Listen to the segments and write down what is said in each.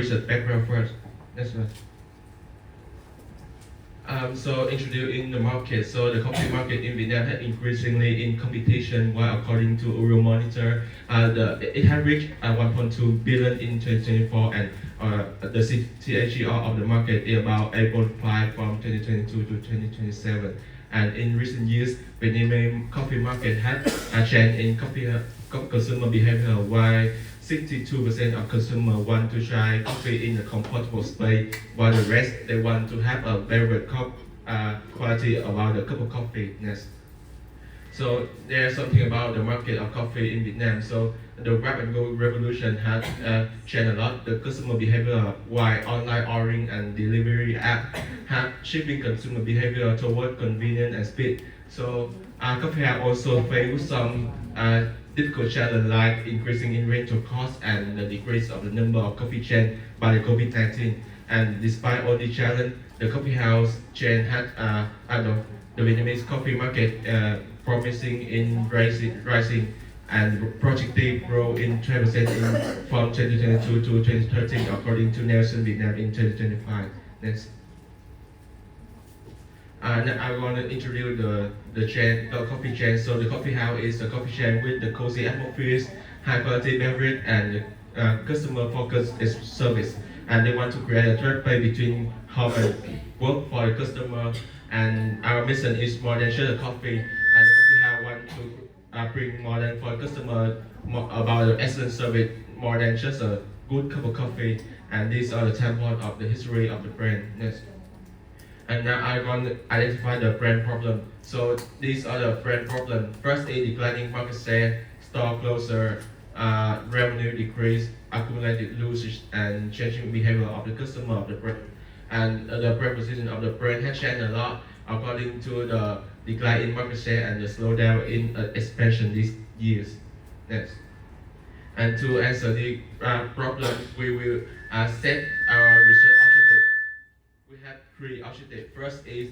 research background first. That's right. So introducing the market. So the coffee market in Vietnam has increasingly in competition. While according to Euromonitor, it had reached 1.2 billion in 2024, and the CAGR of the market is about 8.5 from 2022 to 2027. And in recent years, Vietnamese coffee market had a change in consumer behavior, while 62% of consumers want to try coffee in a comfortable space, while the rest they want to have a better quality about the cup of coffee. Yes. So there's something about the market of coffee in Vietnam. So the grab and go revolution has changed a lot the customer behavior, while online ordering and delivery app have shifting consumer behavior toward convenience and speed. So coffee have also faced some difficult challenge like increasing in rental costs and the decrease of the number of coffee chains by the COVID-19. And despite all the challenge, the coffee house chain had the Vietnamese coffee market promising in rising and projected growth in 12% from 2022 to 2030 according to Nelson Vietnam in 2025. Next. Now I want to introduce the coffee chain. So the coffee house is a coffee chain with the cozy atmosphere, high quality beverage, and customer focused service. And they want to create a third place between home and work for the customer. And our mission is more than just a coffee. And the coffee house want to bring more than for the customer about the excellent service, more than just a good cup of coffee. And these are the 10 points of the history of the brand. Next. And now I want to identify the brand problem. So these are the brand problems. First is declining market share, store closure, revenue decrease, accumulated losses, and changing behavior of the customer of the brand. And the brand position of the brand has changed a lot according to the decline in market share and the slowdown in expansion these years. Next. And to answer the problem, we will set our research objective. We have three objectives. First is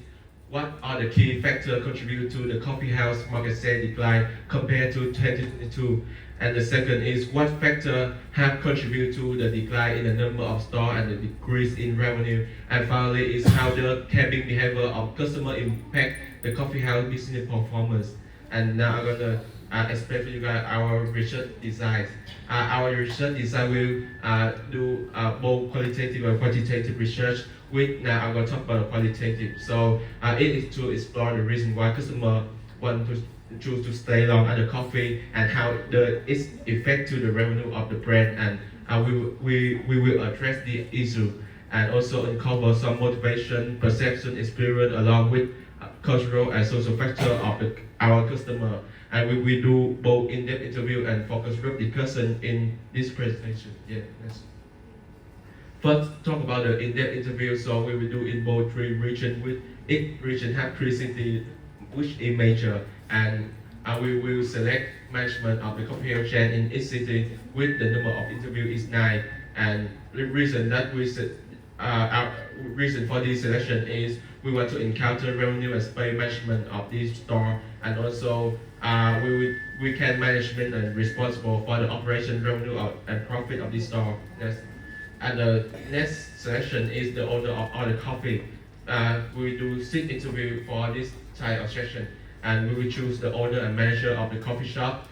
what are the key factors contribute to the coffee house market share decline compared to 2022? And the second is what factors have contributed to the decline in the number of stores and the decrease in revenue? And finally is how the camping behavior of customer impact the coffee house business performance. And now I'm gonna explain for you guys our research design. Our research design will do both qualitative and quantitative research. Now I'm going to talk about qualitative. So it is to explore the reason why customers want to choose to stay long at the coffee and how its effect to the revenue of the brand. And we will address the issue and also uncover some motivation, perception, experience along with cultural and social factor of our customer. And we will do both in-depth interview and focus group discussion in this presentation. Yeah, that's. First, talk about the in-depth interview. So we will do in both three regions. With each region have three cities, which is major, and we will select management of the coffee house chain in each city. With the number of interview is 9, and the reason that our reason for this selection is we want to encounter revenue and space management of this store, and also we can management and responsible for the operation revenue and profit of this store. Yes. And the next selection is the owner of all the coffee. We do 6 interview for this type of session, and we will choose the owner and manager of the coffee shop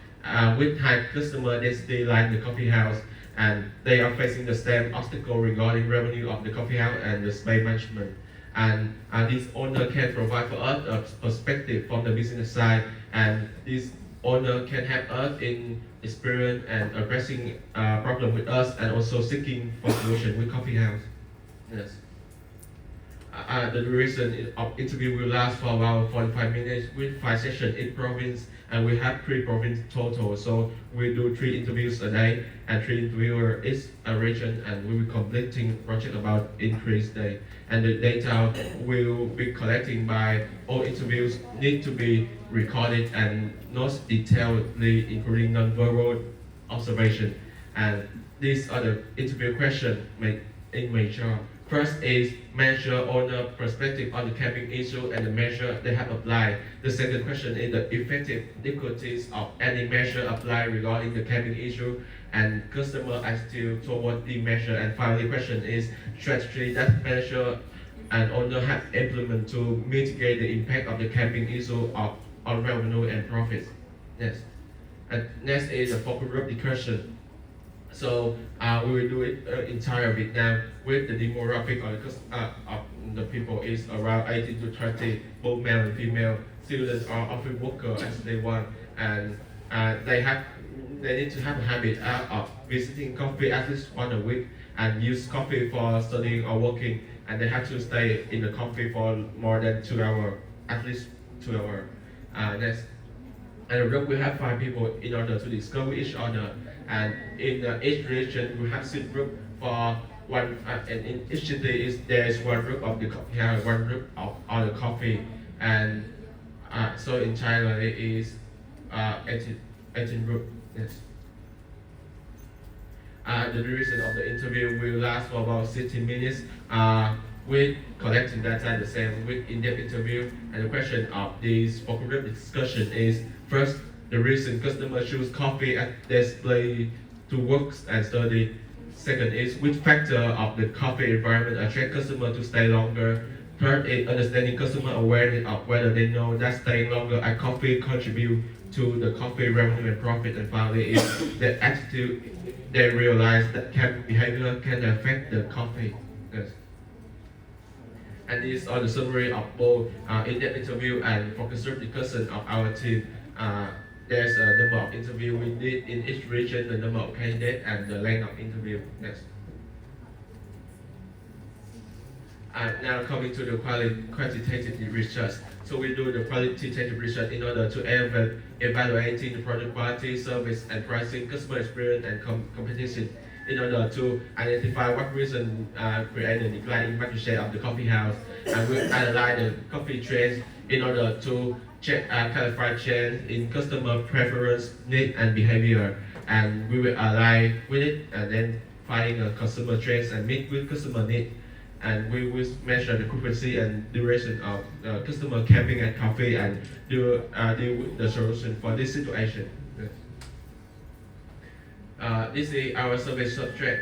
with high customer density like the coffee house, and they are facing the same obstacle regarding revenue of the coffee house and the space management. And this owner can provide for us a perspective from the business side, and this owner can help us in experience and addressing problem with us and also seeking for solution with coffee house. Yes. The duration of interview will last for about 45 minutes with 5 sessions in province, and we have 3 province total. So we do 3 interviews a day and 3 interviewers each a region, and we will completing project about in 3 days. And the data will be collecting by all interviews need to be recorded and notes detailedly, including non-verbal observation. And these are the interview questions in major. First is manager owner perspective on the camping issue and the measure they have applied. The second question is the effective difficulties of any measure applied regarding the camping issue. and customer attitude toward the measure. And finally, question is strategy that manager and owner have implemented to mitigate the impact of the camping issue on revenue and profits. Yes. And next is a focus group discussion. So we will do it entire Vietnam with the demographic of the people is around 18 to 30, both male and female students or office workers as they want, and they need to have a habit of visiting coffee at least once a week and use coffee for studying or working, and they have to stay in the coffee for more than 2 hours, at least 2 hours. Next. And the group will have 5 people in order to discover each other. And in each region, we have 6 groups for one. And in each city, there is one group of the coffee house, one group of all the coffee. And so in China, it is 18 groups. Yes. The duration of the interview will last for about 60 minutes. With collecting data the same with in-depth interview, and the question of this focus group discussion is first the reason customers choose coffee at this place to work and study. Second is which factor of the coffee environment attract customers to stay longer. Third is understanding customer awareness of whether they know that staying longer at coffee contribute to the coffee revenue and profit. And finally is the attitude they realize that behavior can affect the coffee. Yes. And these are the summary of both in-depth interview and focus group discussion of our team. There's a number of interview we did in each region, the number of candidates, and the length of interview. Next. Now coming to the quantitative research. So we do the qualitative research in order to evaluating the product quality, service, and pricing, customer experience, and competition, in order to identify what reason create the decline in market share of the coffee house, and we analyze the coffee trends in order to check clarify change in customer preference, need, and behavior, and we will align with it, and then finding customer trends and meet with customer need, and we will measure the frequency and duration of customer camping at coffee and deal with the solution for this situation. This is our survey subject.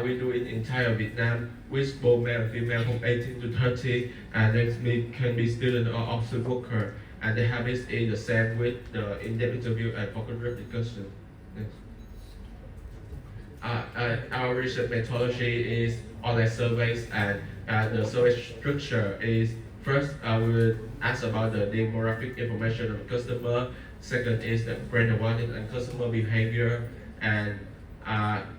We do it in entire Vietnam with both male and female from 18 to 30, and they can be student or office worker, and the habits is the same with the in-depth interview and focus group discussion. Yes. Our research methodology is online surveys, and the survey structure is first we will ask about the demographic information of the customer. Second is the brand awareness and customer behavior, and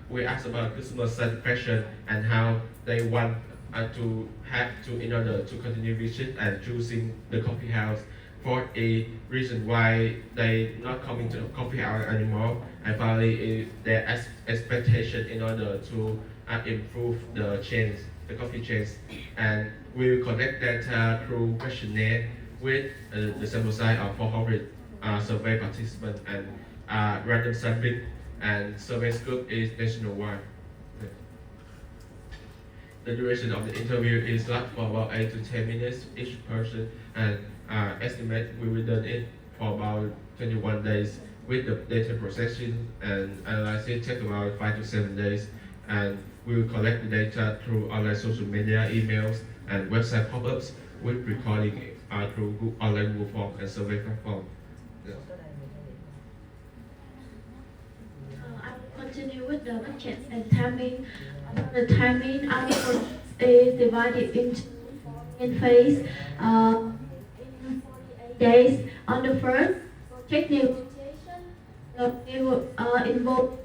we ask about customer satisfaction and how they want to have to in order to continue visit and choosing the coffee house. Fourth is reason why they not coming to the coffee house anymore, and finally is their expectation in order to improve the chains, the coffee chains, and we will collect data through questionnaire with the sample size of 400 survey participants and random sampling, and survey scope is nationwide. The duration of the interview is last for about 8 to 10 minutes each person, and estimate we will done it for about 21 days with the data processing and analysis take about 5 to 7 days, and we will collect the data through online social media, emails, and website pop-ups with recording through online Google Form and survey platform. Yeah. I will continue with the budget and timing. The timing our is divided into in phase. In 48 days. On the first, check negotiation. Involve finalization.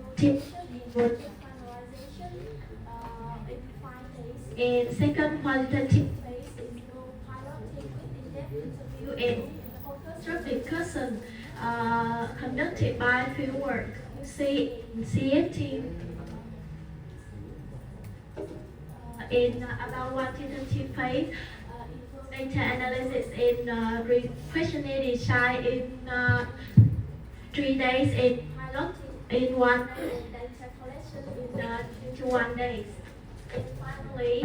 In 5 days. In second, qualitative phase involve piloting with in-depth interview and focus group discussion conducted by fieldwork. See in CFT. In about quantitative phase, data analysis in questionnaire design in 3 days, in pilot in 1 day, and data collection in 21 days. And finally,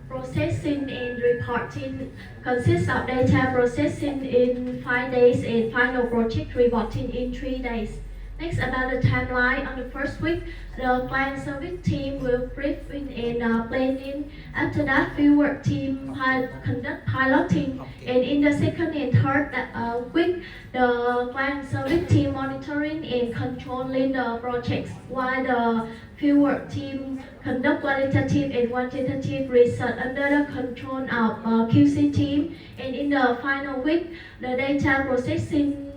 processing and reporting consists of data processing in 5 days and final project reporting in 3 days. Next, about the timeline. On the first week, the client service team will brief in planning. After that, fieldwork team conduct piloting. And in the second and third week, the client service team monitoring and controlling the projects, while the fieldwork team conduct qualitative and quantitative research under the control of QC team. And in the final week, the data processing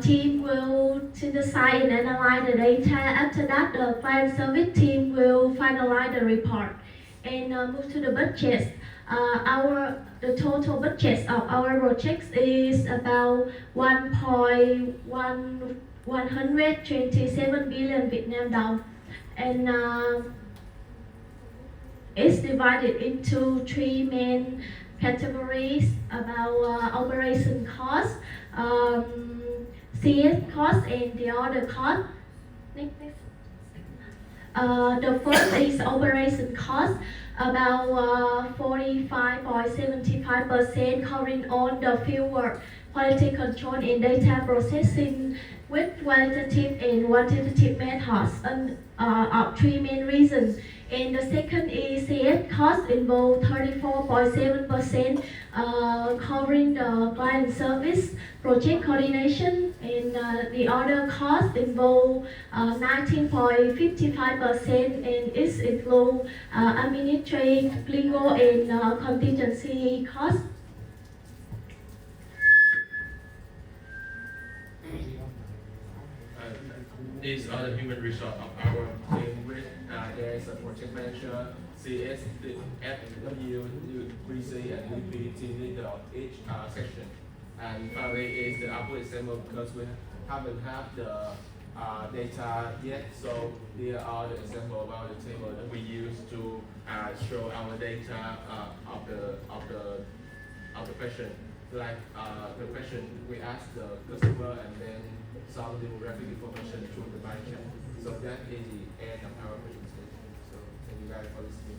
team will synthesize and analyze the data. After that, the client service team will finalize the report. And move to the budget. The total budget of our projects is about 1.127 billion Vietnam dong, and it's divided into three main categories about operation cost, CS cost, and the other cost. Next. The first is operation cost, about 45.75% covering all the fieldwork, quality control, and data processing with qualitative and quantitative methods of three main reasons. And the second is CS cost, involve 34.7% covering the client service, project coordination, and the other cost involve 19.55%, and it include administrative, legal, and contingency costs. These are the human resource of our team. With there is a project manager, CS, the FW, UPC, and VP team leader of each section. And finally is the output example, because we haven't had the data yet. So here are the example about the table that we use to show our data of the question. Like the question, we ask the customer and then some demographic information through the by chat. So that is the end of our presentation. So thank you guys for listening.